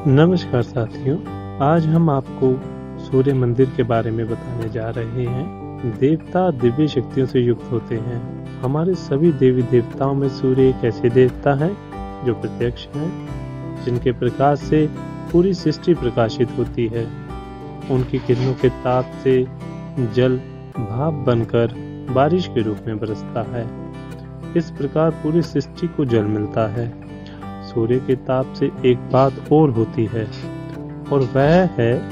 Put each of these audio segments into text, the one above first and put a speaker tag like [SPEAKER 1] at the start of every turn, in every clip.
[SPEAKER 1] नमस्कार साथियों, आज हम आपको सूर्य मंदिर के बारे में बताने जा रहे हैं। देवता दिव्य शक्तियों से युक्त होते हैं। हमारे सभी देवी देवताओं में सूर्य एक ऐसे देवता है जो प्रत्यक्ष हैं, जिनके प्रकाश से पूरी सृष्टि प्रकाशित होती है। उनकी किरणों के ताप से जल भाप बनकर बारिश के रूप में बरसता है। इस प्रकार पूरी सृष्टि को जल मिलता है। सूर्य के ताप से एक बात और होती है, और वह है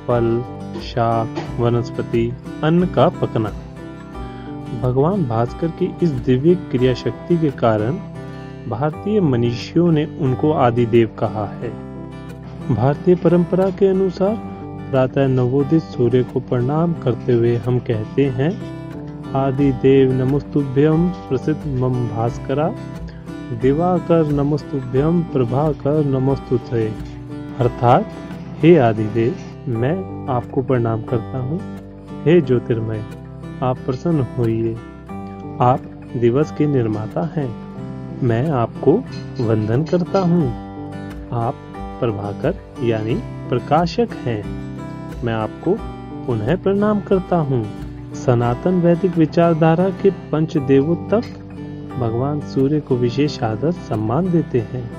[SPEAKER 1] फल, शाक, वनस्पति, अन्न का पकना। भगवान भास्कर की इस दिव्य क्रिया शक्ति के कारण भारतीय मनीषियों ने उनको आदिदेव कहा है। भारतीय परंपरा के अनुसार प्रातः नवोदित सूर्य को प्रणाम करते हुए हम कहते हैं, आदिदेव नमस्तुभ्यं प्रसिद्ध मम भास्करा, दिवाकर नमस्तुभ्यं प्रभाकर नमस्तुते। अर्थात, हे आदिदेव, मैं आपको प्रणाम करता हूँ। हे ज्योतिर्मय, आप प्रसन्न होइए। आप दिवस के निर्माता हैं। मैं आपको वंदन करता हूँ। आप प्रभाकर यानी प्रकाशक हैं। मैं आपको पुनः प्रणाम करता हूँ। सनातन वैदिक विचारधारा के पंचदेवों तक भगवान सूर्य को विशेष आदर सम्मान देते हैं।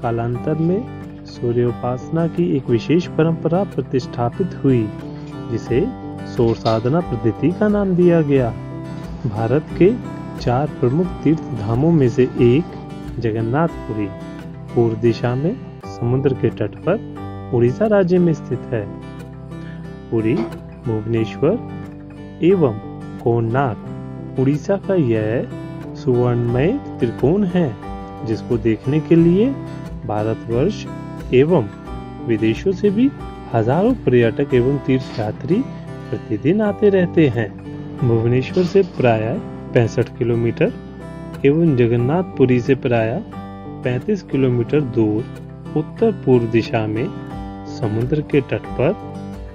[SPEAKER 1] कालांतर में सूर्य उपासना की एक विशेष परंपरा प्रतिष्ठापित हुई, जिसे सौर साधना पद्धति का नाम दिया गया। भारत के 4 प्रमुख तीर्थ धामों में से एक जगन्नाथपुरी पूर्व दिशा में समुद्र के तट पर उड़ीसा राज्य में स्थित है। पुरी, भुवनेश्वर एवं कोणार्क उड़ीसा का यह सुवर्णमय त्रिकोण है, जिसको देखने के लिए भारतवर्ष एवं विदेशों से भी हजारों पर्यटक एवं तीर्थयात्री प्रतिदिन आते रहते हैं। भुवनेश्वर से प्रायः 65 किलोमीटर एवं जगन्नाथपुरी से प्रायः 35 किलोमीटर दूर उत्तर पूर्व दिशा में समुद्र के तट पर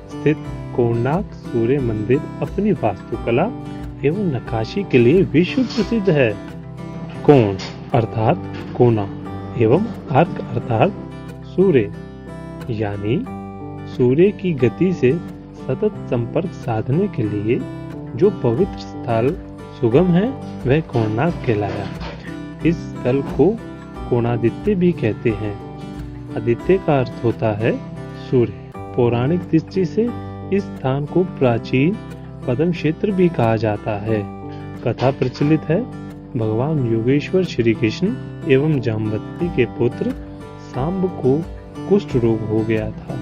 [SPEAKER 1] स्थित कोणार्क सूर्य मंदिर अपनी वास्तुकला एवं नक्काशी के लिए विश्व प्रसिद्ध है। कोण अर्थात कोना एवं अर्क अर्थात सूर्य, यानी सूर्य की गति से सतत संपर्क साधने के लिए जो पवित्र स्थल सुगम है, वह कोणार्क कहलाया। इस स्थल को कोणादित्य भी कहते हैं। आदित्य का अर्थ होता है सूर्य। पौराणिक दृष्टि से इस स्थान को प्राचीन पद्म क्षेत्र भी कहा जाता है। कथा प्रचलित है, भगवान योगेश्वर श्री कृष्ण एवं जाम्बवती के पुत्र सांब को कुष्ठ रोग हो गया था।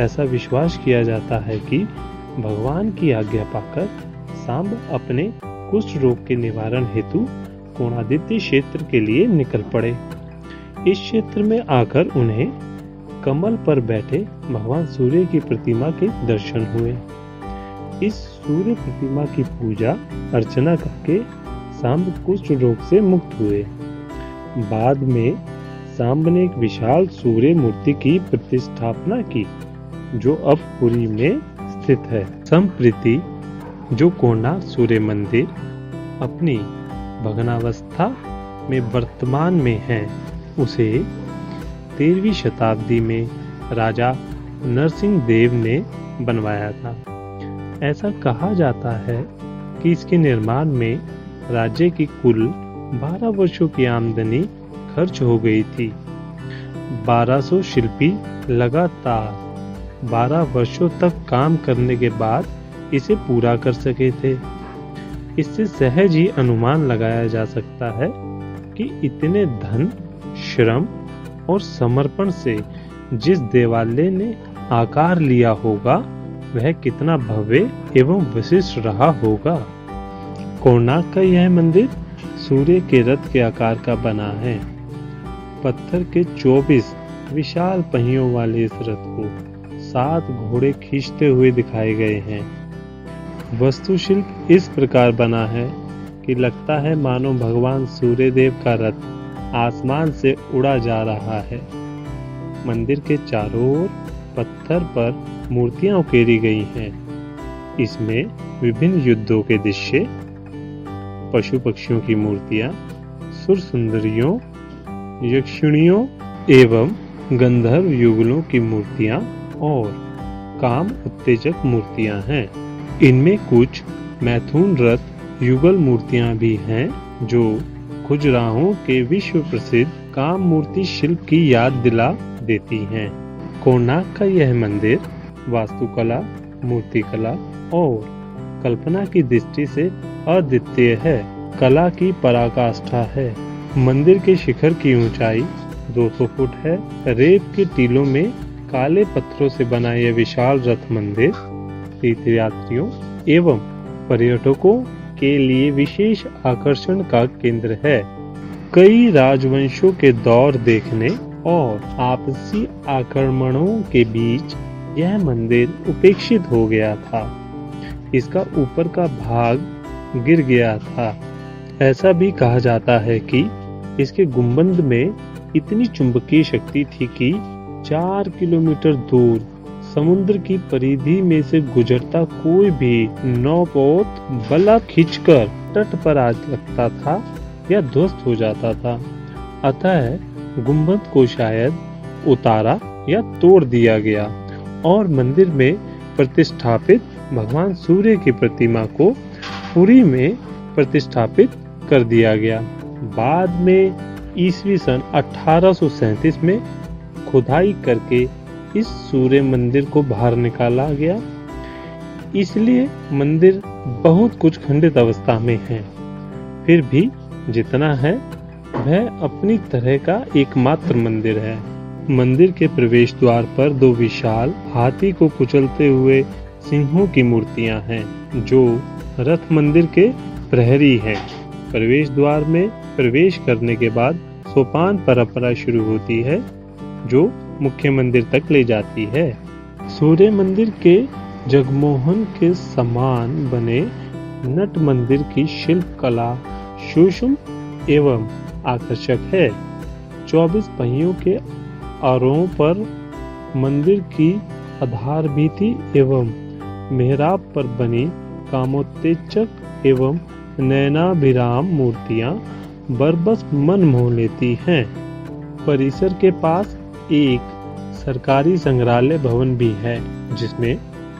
[SPEAKER 1] ऐसा विश्वास किया जाता है कि भगवान की आज्ञा पाकर सांब अपने कुष्ठ रोग के निवारण हेतु कोणादित्य क्षेत्र के लिए निकल पड़े। इस क्षेत्र में आकर उन्हें कमल पर बैठे भगवान सूर्य की प्रतिमा के दर्शन हुए। इस सूर्य प्रतिमा की पूजा अर्चना करके सांब कुष्ठ रोग से मुक्त हुए। बाद में सांब ने एक विशाल सूर्य मूर्ति की प्रतिष्ठापना की, जो अब पुरी में स्थित है। संप्रति जो कोणार्क सूर्य मंदिर अपनी भग्नावस्था में वर्तमान में है, उसे 13वीं शताब्दी में राजा नरसिंह देव ने बनवाया था। ऐसा कहा जाता है कि इसके निर्माण में राज्य की कुल 12 वर्षों की आमदनी खर्च हो गई थी। 1200 शिल्पी लगातार 12 वर्षों तक काम करने के बाद इसे पूरा कर सके थे। इससे सहज ही अनुमान लगाया जा सकता है कि इतने धन, श्रम और समर्पण से जिस देवालय ने आकार लिया होगा, वह कितना भव्य एवं विशिष्ट रहा होगा। कोणार्क का यह मंदिर सूर्य के रथ के आकार का बना है। पत्थर के 24 विशाल पहियों वाले इस रथ को 7 घोड़े खींचते हुए दिखाए गए हैं। वास्तुशिल्प इस प्रकार बना है कि लगता है मानो भगवान सूर्यदेव का रथ आसमान से उड़ा जा रहा है। मंदिर के चारों ओर पत्थर पर मूर्तियां उकेरी गई हैं। इसमें विभिन्न युद्धों के दृश्य, पशु पक्षियों की मूर्तियां, सुर सुंदरियों, यक्षिणियों एवं गंधर्व युगलों की मूर्तियां और काम उत्तेजक मूर्तियां हैं। इनमें कुछ मैथुन रथ युगल मूर्तियां भी हैं जो खजुराहो के विश्व प्रसिद्ध काम मूर्ति शिल्प की याद दिला देती हैं। कोणार्क का यह मंदिर वास्तुकला, मूर्तिकला और कल्पना की दृष्टि से अद्वितीय है, कला की पराकाष्ठा है। मंदिर के शिखर की ऊंचाई 200 फुट है। रेत के टीलों में काले पत्थरों से बना यह विशाल रथ मंदिर तीर्थयात्रियों एवं पर्यटकों के लिए विशेष आकर्षण का केंद्र है। कई राजवंशों के दौर देखने और आपसी आक्रमणों के बीच यह मंदिर उपेक्षित हो गया था। इसका ऊपर का भाग गिर गया था। ऐसा भी कहा जाता है कि इसके गुंबद में इतनी चुंबकीय शक्ति थी कि 4 किलोमीटर दूर समुद्र की परिधि में से गुजरता कोई भी नौपोत बला खींचकर तट पर आ लगता था या ध्वस्त हो जाता था। अतः गुंबद को शायद उतारा या तोड़ दिया गया और मंदिर में प्रतिष्ठापित भगवान सूर्य की प्रतिमा को पुरी में प्रतिष्ठापित कर दिया गया। बाद में ईस्वी सन 1837 में खुदाई करके इस सूर्य मंदिर को बाहर निकाला गया। इसलिए मंदिर बहुत कुछ खंडित अवस्था में है। फिर भी जितना है वह अपनी तरह का एकमात्र मंदिर है। मंदिर के प्रवेश द्वार पर 2 विशाल हाथी को कुचलते हुए सिंहों की मूर्तियां हैं जो रथ मंदिर के प्रहरी हैं। प्रवेश द्वार में प्रवेश करने के बाद सोपान परंपरा शुरू होती है जो मुख्य मंदिर तक ले जाती है। सूर्य मंदिर के जगमोहन के समान बने नट मंदिर की शिल्प कला सूक्ष्म एवं आकर्षक है। 24 पहियों के आरोहों पर मंदिर की आधार भित्ति एवं मेहराब पर बनी कामोत्तेजक एवं नयनाभिराम मूर्तियां बरबस मन मोह लेती हैं। परिसर के पास एक सरकारी संग्रहालय भवन भी है जिसमें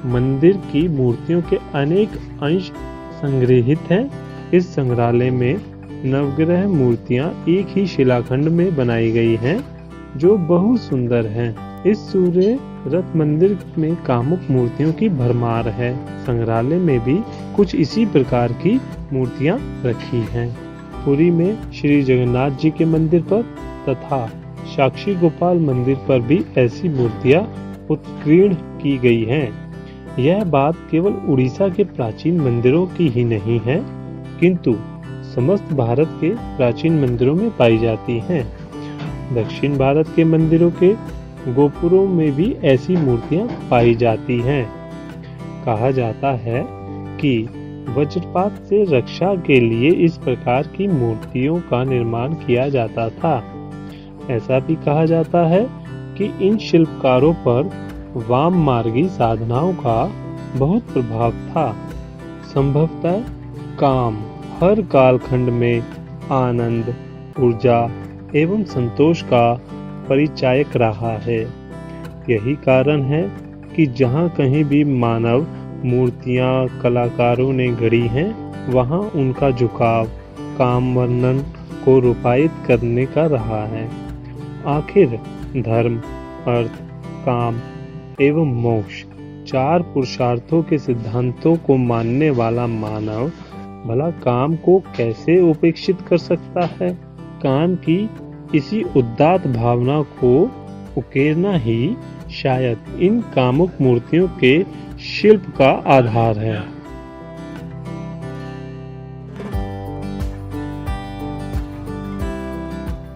[SPEAKER 1] मंदिर की मूर्तियों के अनेक अंश संग्रहित हैं। इस संग्रहालय में नवग्रह मूर्तियां एक ही शिलाखंड में बनाई गई हैं जो बहुत सुंदर हैं। इस सूर्य रथ मंदिर में कामुक मूर्तियों की भरमार है। संग्रहालय में भी कुछ इसी प्रकार की मूर्तियां रखी हैं। पुरी में श्री जगन्नाथ जी के मंदिर पर तथा साक्षी गोपाल मंदिर पर भी ऐसी मूर्तियां उत्कीर्ण की गई हैं। यह बात केवल उड़ीसा के प्राचीन मंदिरों की ही नहीं है किंतु समस्त भारत के प्राचीन मंदिरों में पाई जाती हैं। दक्षिण भारत के मंदिरों के गोपुरों में भी ऐसी मूर्तियां पाई जाती हैं। कहा जाता है कि वज्रपात से रक्षा के लिए इस प्रकार की मूर्तियों का निर्माण किया जाता था। ऐसा भी कहा जाता है कि इन शिल्पकारों पर वाम मार्गी साधनाओं का बहुत प्रभाव था। संभवतः काम हर कालखंड में आनंद, ऊर्जा एवं संतोष का परिचायक रहा है। यही कारण है कि जहाँ कहीं भी मानव मूर्तियाँ कलाकारों ने गढ़ी हैं वहाँ उनका झुकाव काम वर्णन को रूपायित करने का रहा है। आखिर धर्म, अर्थ, काम एवं मोक्ष 4 पुरुषार्थों के सिद्धांतों को मानने वाला मानव भला काम को कैसे उपेक्षित कर सकता है। काम की इसी उदात्त भावना को उकेरना ही शायद इन कामुक मूर्तियों के शिल्प का आधार है।